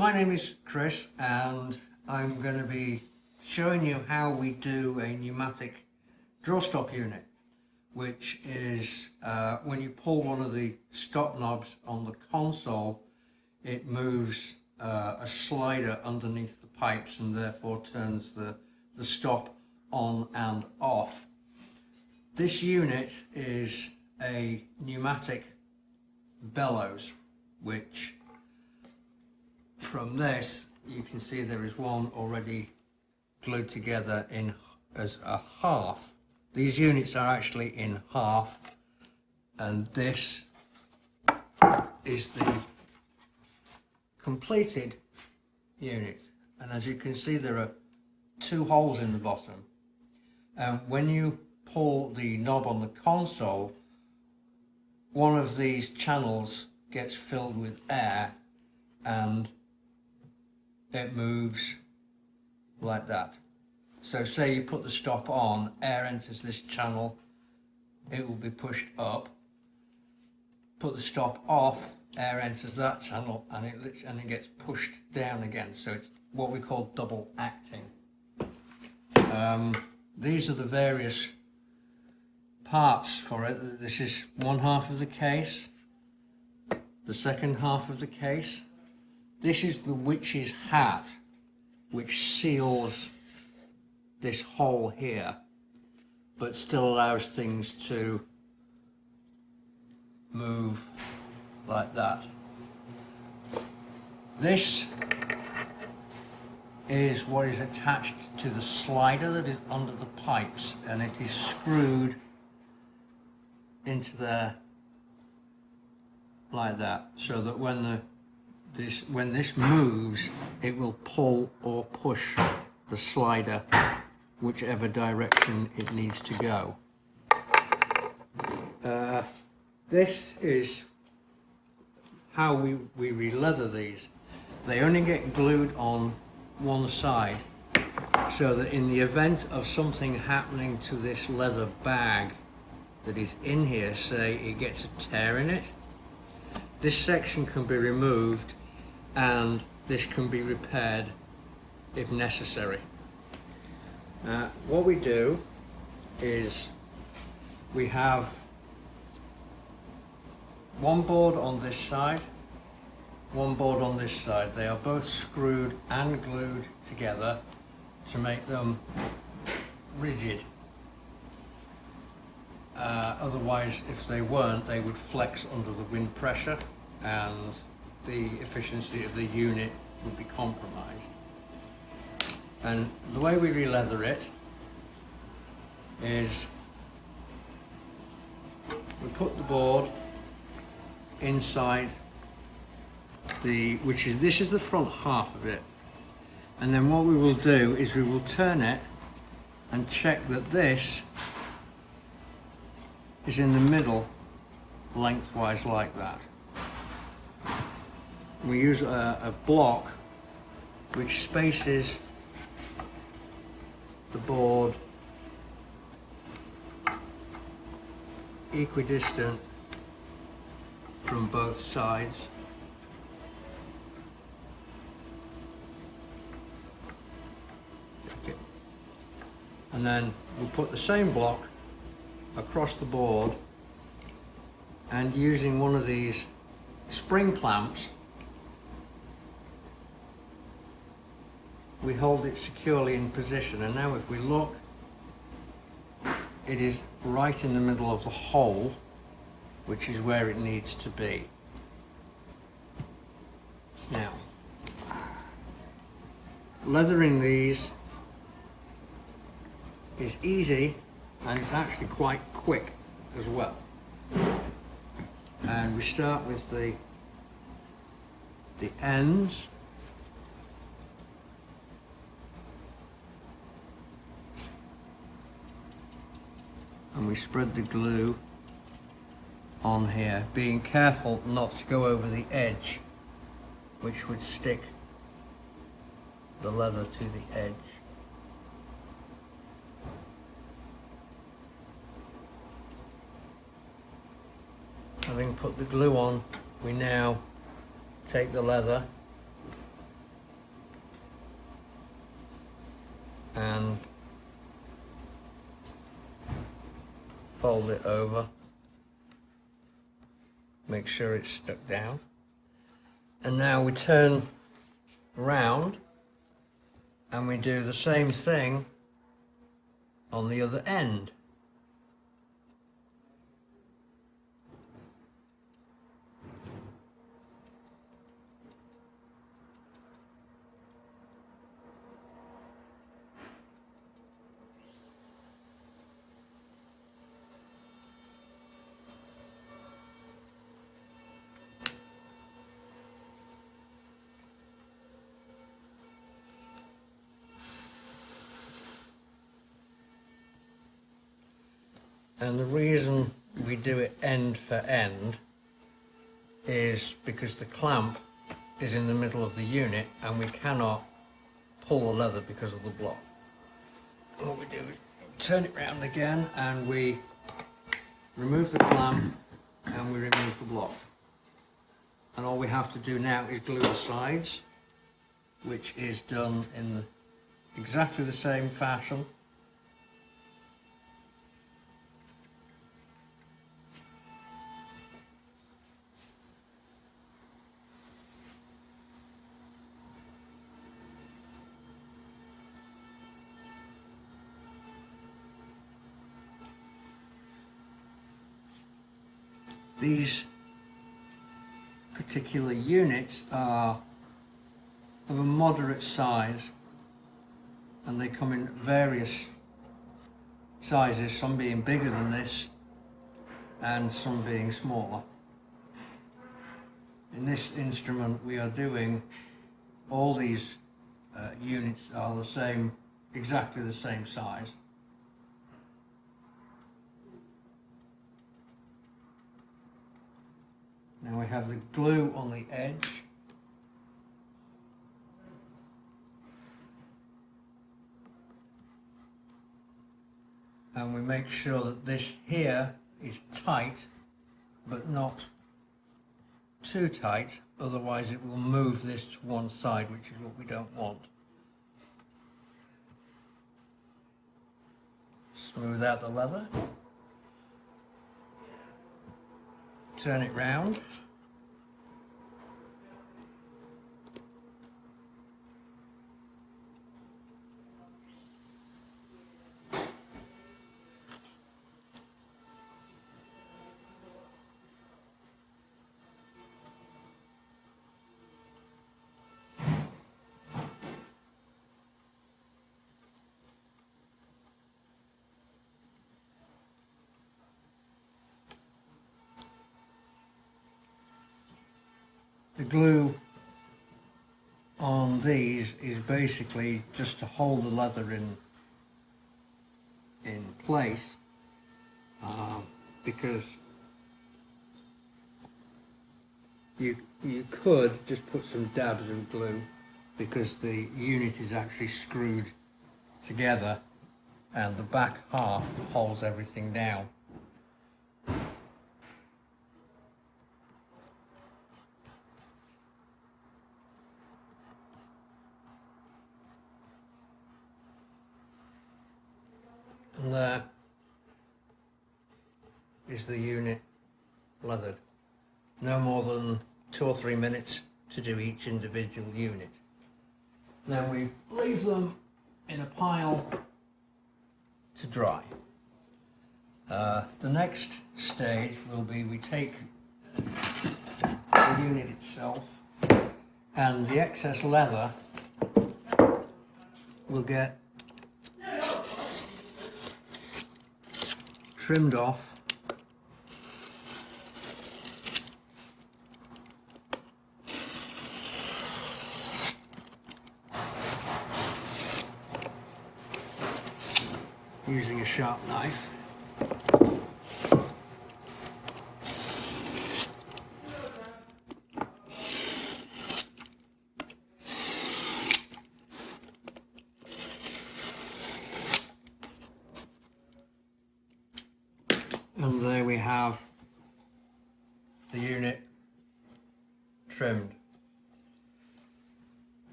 My name is Chris and I'm going to be showing you how we do a pneumatic drawstop unit, which is when you pull one of the stop knobs on the console, it moves a slider underneath the pipes and therefore turns the stop on and off. This unit is a pneumatic bellows, which from this you can see there is one already glued together in as a half. These units are actually in half, and this is the completed unit. And as you can see, there are two holes in the bottom, and when you pull the knob on the console, one of these channels gets filled with air and it moves like that. So say you put the stop on, air enters this channel, it will be pushed up. Put the stop off, air enters that channel and it gets pushed down again. So it's what we call double acting. These are the various parts for it. This is one half of the case, the second half of the case. This is the witch's hat, which seals this hole here, but still allows things to move like that. This is what is attached to the slider that is under the pipes, and it is screwed into there like that, so that when this moves, it will pull or push the slider whichever direction it needs to go. This is how we re-leather these. They only get glued on one side, so that in the event of something happening to this leather bag that is in here, say it gets a tear in it, this section can be removed and this can be repaired if necessary. What we do is we have one board on this side, one board on this side. They are both screwed and glued together to make them rigid. Otherwise, if they weren't, they would flex under the wind pressure and the efficiency of the unit would be compromised. And the way we re-leather it is we put the board inside this is the front half of it, and then what we will do is we will turn it and check that this is in the middle lengthwise like that. We use a block which spaces the board equidistant from both sides. Okay. And then we'll put the same block across the board, and using one of these spring clamps, we hold it securely in position. And now if we look, it is right in the middle of the hole, which is where it needs to be. Now, leathering these is easy, and it's actually quite quick as well. And we start with the ends. And we spread the glue on here, being careful not to go over the edge, which would stick the leather to the edge. Having put the glue on, we now take the leather and fold it over, make sure it's stuck down, and now we turn round and we do the same thing on the other end. And the reason we do it end for end is because the clamp is in the middle of the unit and we cannot pull the leather because of the block. What we do is turn it round again and we remove the clamp and we remove the block. And all we have to do now is glue the sides, which is done in exactly the same fashion. These particular units are of a moderate size and they come in various sizes, some being bigger than this and some being smaller. In this instrument we are doing all these units are the same, exactly the same size. Now we have the glue on the edge. And we make sure that this here is tight, but not too tight, otherwise it will move this to one side, which is what we don't want. Smooth out the leather. Turn it round. The glue on these is basically just to hold the leather in place, because you could just put some dabs of glue, because the unit is actually screwed together and the back half holds everything down. And there is the unit leathered. No more than 2 or 3 minutes to do each individual unit. Now we leave them in a pile to dry. The next stage will be we take the unit itself and the excess leather will get trimmed off using a sharp knife. And there we have the unit trimmed.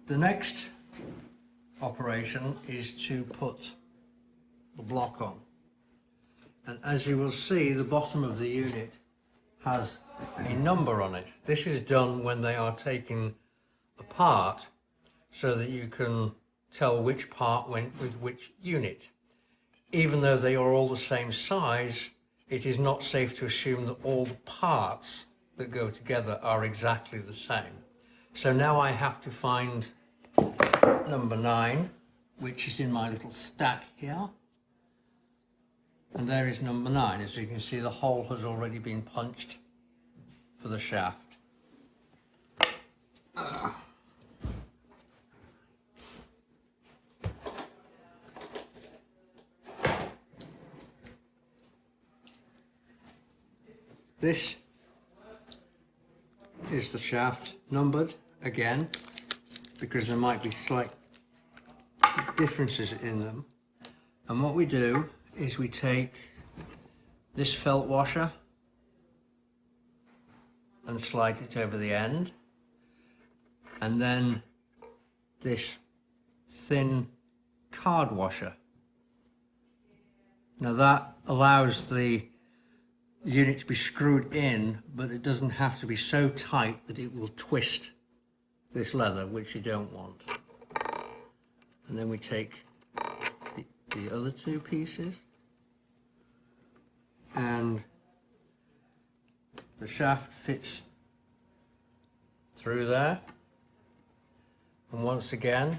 The next operation is to put the block on. And as you will see, the bottom of the unit has a number on it. This is done when they are taken apart so that you can tell which part went with which unit. Even though they are all the same size, it is not safe to assume that all the parts that go together are exactly the same. So now I have to find number 9, which is in my little stack here. And there is number 9. As you can see, the hole has already been punched for the shaft. This is the shaft, numbered again, because there might be slight differences in them. And what we do is we take this felt washer and slide it over the end, and then this thin card washer. Now that allows the unit to be screwed in, but it doesn't have to be so tight that it will twist this leather, which you don't want. And then we take the other 2 pieces, and the shaft fits through there. And once again,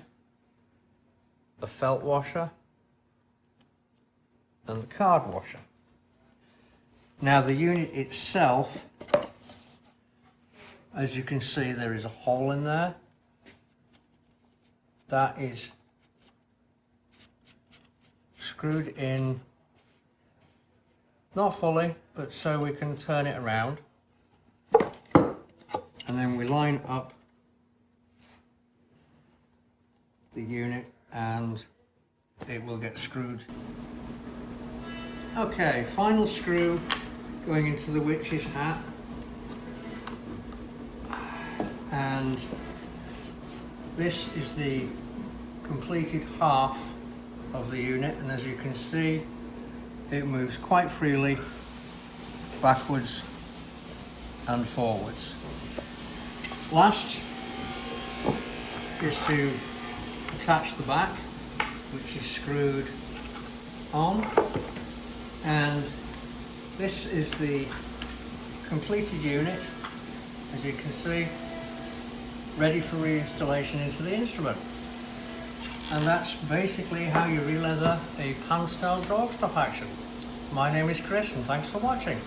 a felt washer and the card washer. Now the unit itself, as you can see, there is a hole in there. That is screwed in, not fully, but so we can turn it around. And then we line up the unit and it will get screwed. Okay, final screw going into the witch's hat, and this is the completed half of the unit, and as you can see, it moves quite freely backwards and forwards. Last is to attach the back, which is screwed on, and this is the completed unit, as you can see, ready for reinstallation into the instrument. And that's basically how you releather a pan style drawstop action. My name is Chris, and thanks for watching.